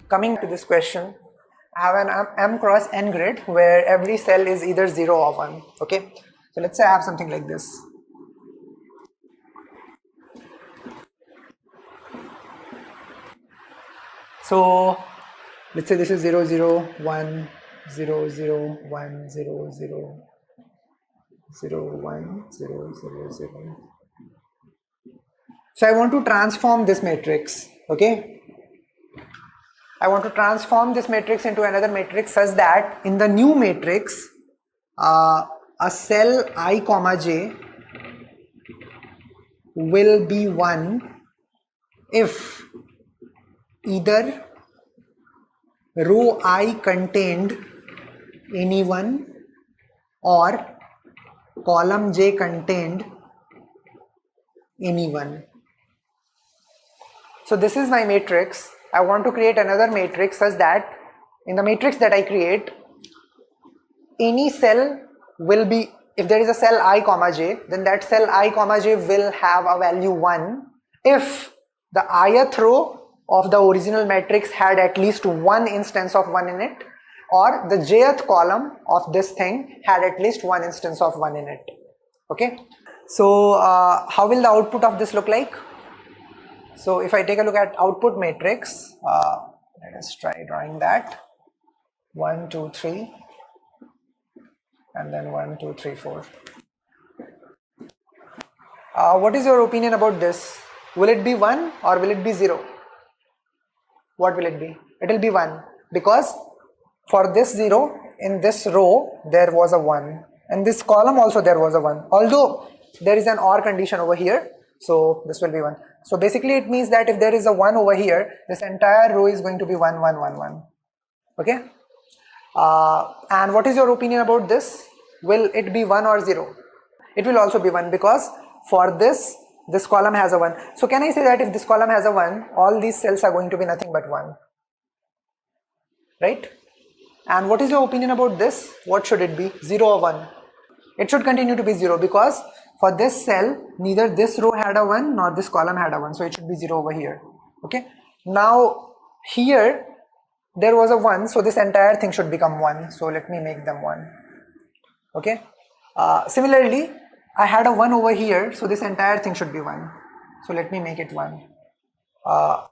Coming to this question, I have an M cross N grid where every cell is either 0 or 1. Okay, so let's say I have something like this. So let's say this is 0 0 1 0 0 1 0 0 0 1 0 0 0. So I want to transform this matrix. Okay, I want to transform this matrix into another matrix such that in the new matrix a cell I comma j will be 1 if either row I contained any one or column j contained any one. So this is my matrix. I want to create another matrix such that in the matrix that I create, any cell will be, if there is a cell I comma j, then that cell I comma j will have a value 1 if the ith row of the original matrix had at least one instance of 1 in it, or the jth column of this thing had at least one instance of 1 in it. Okay, so how will the output of this look like? So if I take a look at output matrix, let us try drawing that. 1 2 3 and then 1 2 3 4. What is your opinion about this? Will it be 1 or will it be 0? What will it be? It will be 1, because for this 0 in this row there was a 1, and this column also there was a 1, although there is an OR condition over here, so this will be 1. So basically it means that if there is a 1 over here, this entire row is going to be 1 1 1 1. Okay, and what is your opinion about this? Will it be 1 or 0? It will also be 1, because for this column has a 1. So can I say that if this column has a 1, all these cells are going to be nothing but 1, right? And what is your opinion about this? What should it be, 0 or 1? It should continue to be 0, because for this cell neither this row had a 1 nor this column had a 1, so it should be 0 over here. Okay, now here there was a 1, so this entire thing should become 1, so let me make them 1. Okay, similarly I had a 1 over here, so this entire thing should be 1, so let me make it 1.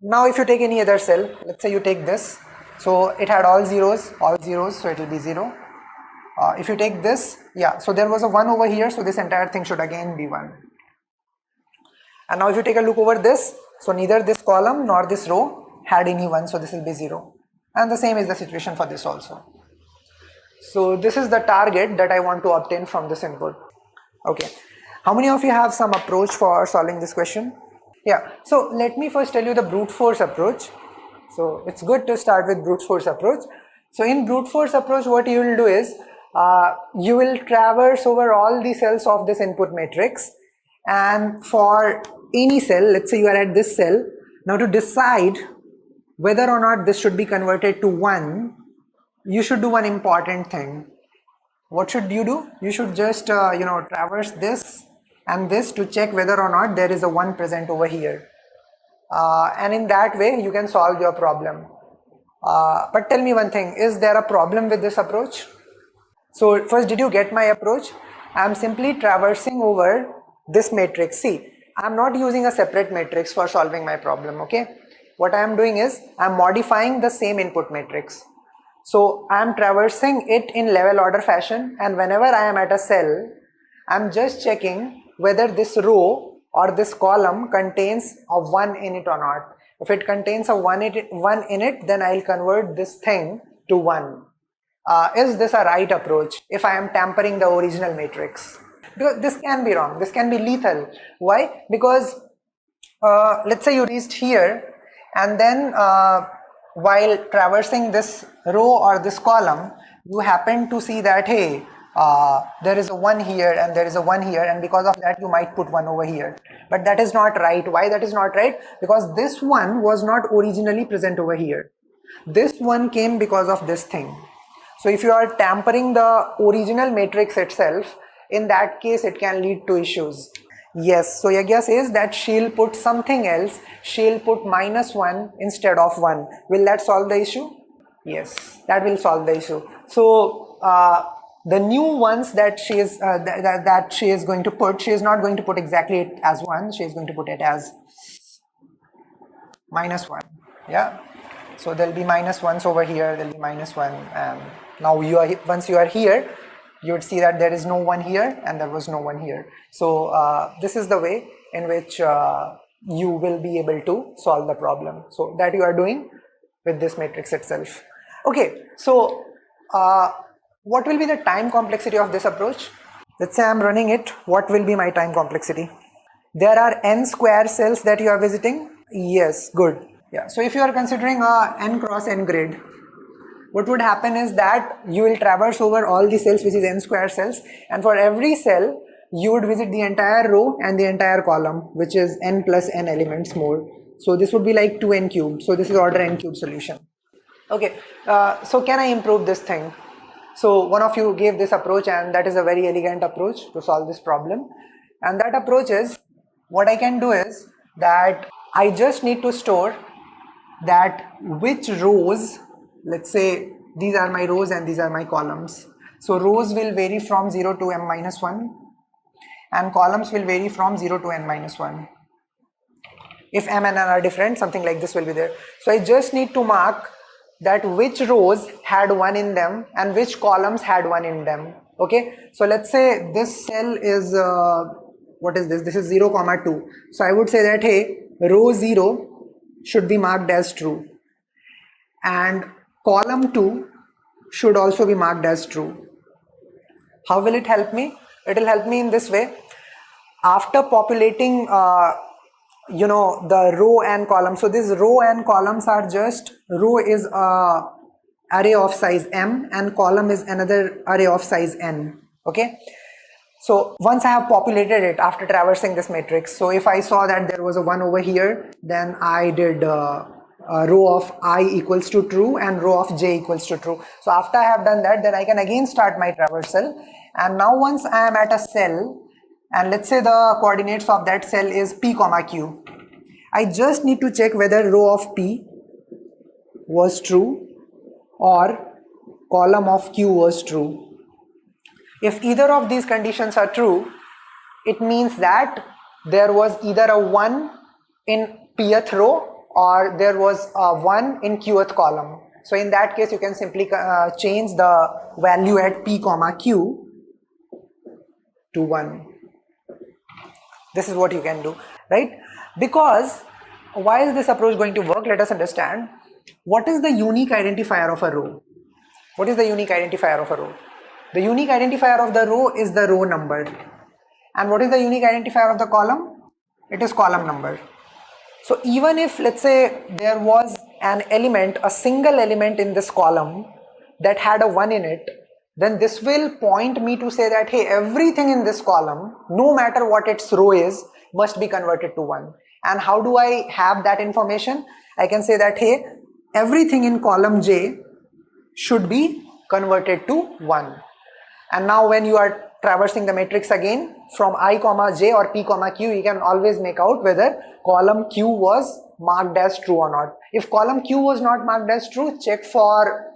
Now if you take any other cell, let's say you take this, so it had all zeros, so it will be 0. If you take this, yeah, so there was a 1 over here, so this entire thing should again be 1. And now if you take a look over this, so neither this column nor this row had any 1, so this will be 0. And the same is the situation for this also. So this is the target that I want to obtain from this input. Okay, how many of you have some approach for solving this question? Yeah, so let me first tell you the brute force approach. So it's good to start with brute force approach. So in brute force approach, what you will do is you will traverse over all the cells of this input matrix, and for any cell, let's say you are at this cell, now to decide whether or not this should be converted to 1, you should do one important thing. What should you do? You should just traverse this and this to check whether or not there is a 1 present over here, and in that way you can solve your problem. But tell me one thing, is there a problem with this approach? So first, did you get my approach? I am simply traversing over this matrix. See, I am not using a separate matrix for solving my problem. Okay, what I am doing is I am modifying the same input matrix. So I am traversing it in level order fashion, and whenever I am at a cell, I am just checking whether this row or this column contains a 1 in it or not. If it contains a 1 in it, then I will convert this thing to 1. Is this a right approach if I am tampering the original matrix? Because this can be wrong, this can be lethal. Why? Because let's say you reached here, and then while traversing this row or this column, you happen to see that, hey, there is a 1 here and there is a 1 here, and because of that you might put 1 over here. But that is not right. Why that is not right? Because this 1 was not originally present over here. This 1 came because of this thing. So if you are tampering the original matrix itself, in that case it can lead to issues. Yes, so Yagya says that she'll put something else, she'll put -1 instead of 1. Will that solve the issue? Yes, that will solve the issue. So the new ones that she is that she is going to put, she is not going to put exactly it as 1, she is going to put it as -1. Yeah, so there'll be -1s over here, there'll be -1, and now once you are here, you would see that there is no 1 here and there was no 1 here. So this is the way in which you will be able to solve the problem. So that you are doing with this matrix itself. Okay, so what will be the time complexity of this approach? Let's say I'm running it. What will be my time complexity? There are n square cells that you are visiting. Yes, good. Yeah, so if you are considering a n cross n grid, what would happen is that you will traverse over all the cells, which is n square cells, and for every cell you would visit the entire row and the entire column, which is n plus n elements more. So this would be like 2n cubed. So this is order n cube solution. Okay, so can I improve this thing? So one of you gave this approach, and that is a very elegant approach to solve this problem. And that approach is, what I can do is that I just need to store that which rows, let's say these are my rows and these are my columns. So rows will vary from 0 to m minus 1 and columns will vary from 0 to n minus 1. If m and n are different, something like this will be there. So I just need to mark that which rows had 1 in them and which columns had 1 in them. Okay, so let's say this cell is what is this? This is 0, 2. So I would say that, hey, row 0 should be marked as true and column 2 should also be marked as true. How will it help me? It will help me in this way. After populating the row and column, so this row and columns are just, row is a array of size m and column is another array of size n. Okay, so once I have populated it after traversing this matrix, so if I saw that there was a 1 over here, then I did a row of I equals to true and row of j equals to true. So after I have done that, then I can again start my traversal, and now once I am at a cell and let's say the coordinates of that cell is p comma q, I just need to check whether row of p was true or column of q was true. If either of these conditions are true, it means that there was either a 1 in pth row or there was a 1 in qth column. So in that case, you can simply change the value at p comma q to 1. This is what you can do, right? Because why is this approach going to work? Let us understand. What is the unique identifier of a row? What is the unique identifier of a row? The unique identifier of the row is the row number. And what is the unique identifier of the column? It is column number. So even if, let's say, there was an element, a single element in this column that had a 1 in it, then this will point me to say that, hey, everything in this column, no matter what its row is, must be converted to 1. And how do I have that information? I can say that, hey, everything in column j should be converted to 1. And now when you are traversing the matrix again from I comma j or p comma q, you can always make out whether column q was marked as true or not. If column q was not marked as true, check for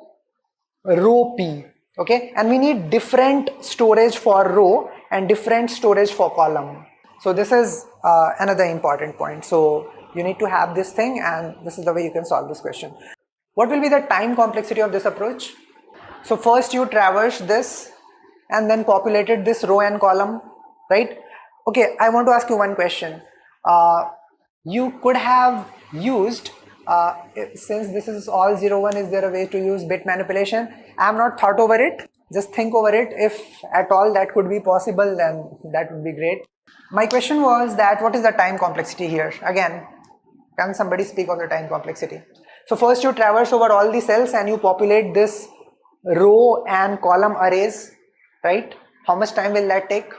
row p. Okay, and we need different storage for row and different storage for column. So this is another important point. So you need to have this thing, and this is the way you can solve this question. What will be the time complexity of this approach? So first you traverse this and then populated this row and column, right? Okay, I want to ask you one question. You could have used, since this is all 0, 1, is there a way to use bit manipulation? I have not thought over it. Just think over it. If at all that could be possible, then that would be great. My question was that what is the time complexity here? Again, can somebody speak of the time complexity? So first you traverse over all the cells and you populate this row and column arrays, right? How much time will that take?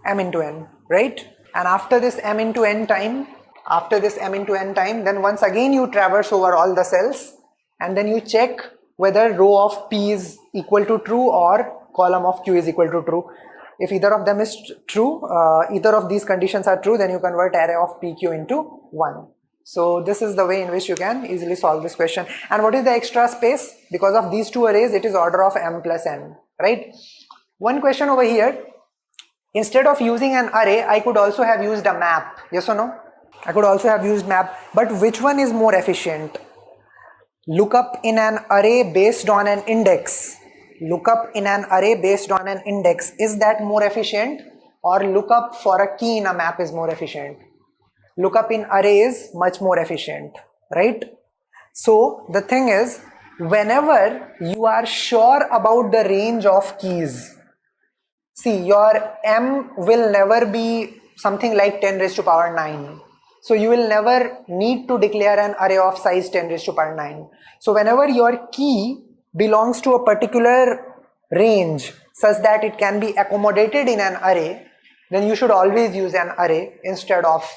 M into n, right? And after this m into n time, then once again you traverse over all the cells and then you check whether row of p is equal to true or column of q is equal to true. If either of them is true, either of these conditions are true, then you convert array of PQ into 1. So this is the way in which you can easily solve this question. And what is the extra space? Because of these two arrays, it is order of m plus n, right? One question over here, instead of using an array, I could also have used a map, yes or no? I could also have used map, but which one is more efficient? Lookup in an array based on an index. Lookup in an array based on an index, is that more efficient, or lookup for a key in a map is more efficient? Lookup in array is much more efficient, right? So the thing is, whenever you are sure about the range of keys, see, your m will never be something like 10 raised to power 9. So you will never need to declare an array of size 10 raised to power 9. So whenever your key belongs to a particular range such that it can be accommodated in an array, then you should always use an array instead of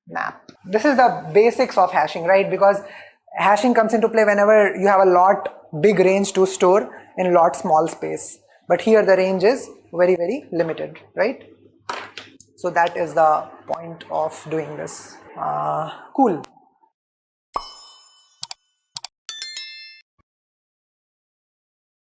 map. This is the basics of hashing, right? Because hashing comes into play whenever you have a lot big range to store in a lot small space. But here the range is very, very limited, right? So that is the point of doing this. Cool.